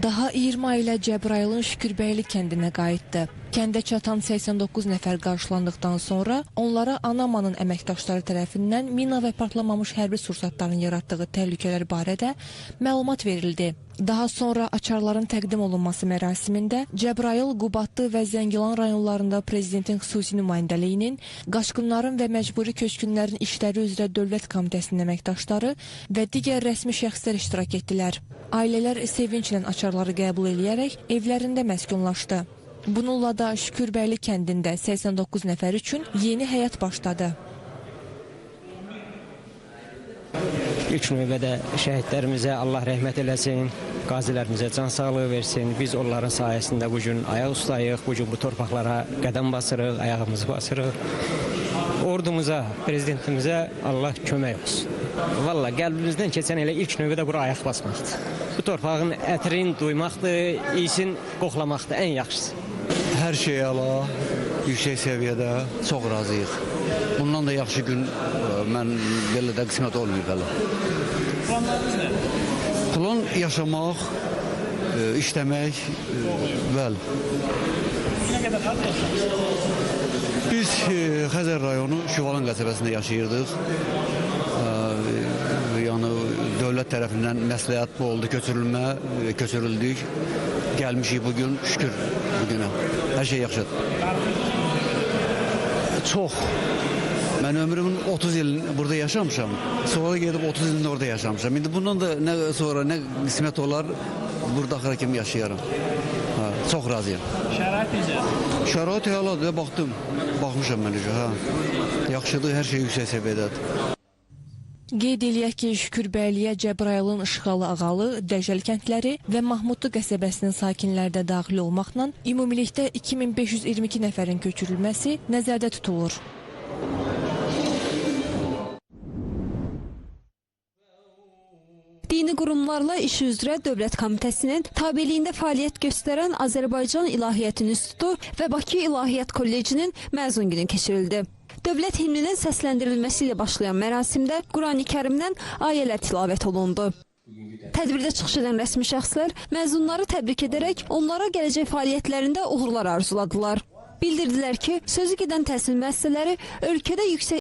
Daha 20 ailə Cəbrayılın Şükürbəyli kəndinə qayıtdı. Kəndə çatan 89 nəfər qarşılandıqdan sonra onlara Anamanın əməkdaşları tərəfindən mina və patlamamış hərbi sursatların yaratdığı təhlükələr barədə məlumat verildi. Daha sonra açarların təqdim olunması mərasimində Cəbrayıl, Qubadlı və Zəngilan rayonlarında prezidentin xüsusi nümayəndəliyinin, qaçqınların və məcburi köçkünlərin işləri üzrə Dövlət Komitəsinin əməkdaşları və digər rəsmi şəxslər iştirak etdilər. Ailələr sevinclə açarları qəbul edərək evlərində məskunlaşdı. Bununla da Şükürbəyli kəndində 89 nəfər üçün yeni həyat başladı. İlk növbədə şəhidlərimizə Allah rəhmət eləsin, qazilərimizə can sağlığı versin. Biz onların sayəsində bugün ayaq ustayıq, bugün bu torpaqlara qədəm basırıq, ayağımızı basırıq. Ordumuza, prezidentimizə Allah kömək olsun. Valla qəlbimizdən keçən elə ilk növbədə bura ayaq basmaqdır. Bu torpağın ətrini duymaqdır, iyisin qoxlamaqdır, ən yaxşısı. Hər şey əla, yüksək səviyyədə, çox razıyıq. Bundan da yaxşı gün mən belə də qismət olmayıb hələ. Planlarınız nə? Plan yaşamaq, işləmək, bəli. Nə qədər xalq yaşamışsınız? Biz Xəzər rayonu Şüvalan qəsəbəsində yaşayırdıq. Yəni dövlət tərəfindən məsləhət bu oldu, köçürüldük. Gəlmişik bugün, şükür bugünə. Hər şey yaxşıdır. Çox. Mən ömrümün 30 ilini burada yaşamışam. Sonra gedib 30 ilini orada yaşamışam. İndi bundan da nə sonra nə qismət olar, burada axıra kimi yaşayaram. Çox razıyam. Şərait necə? Şərait əladır, baxmışam mən necə. Yaxşıdır, hər şey yüksək səviyyədədir. Qeyd eləyək ki, Şükürbəyliyə Cəbrayılın Işğalı Ağalı, Dəcəl kəndləri və Mahmudlu qəsəbəsinin sakinləri də daxil olmaqla ümumilikdə 2522 nəfərin köçürülməsi nəzərdə tutulur. Dini qurumlarla iş üzrə Dövlət Komitəsinin tabeliyində fəaliyyət göstərən Azərbaycan İlahiyyat İnstitutu və Bakı İlahiyyat Kollecinin məzun günü keçirildi. Dövlət himninin səsləndirilməsi ilə başlayan mərasimdə Qurani Kərimdən ayələr tilavət olundu. Tədbirdə çıxış edən rəsmi şəxslər məzunları təbrik edərək onlara gələcək fəaliyyətlərində uğurlar arzuladılar. Bildirdilər ki, sözü gedən təhsil müəssisələri ölkədə yüksək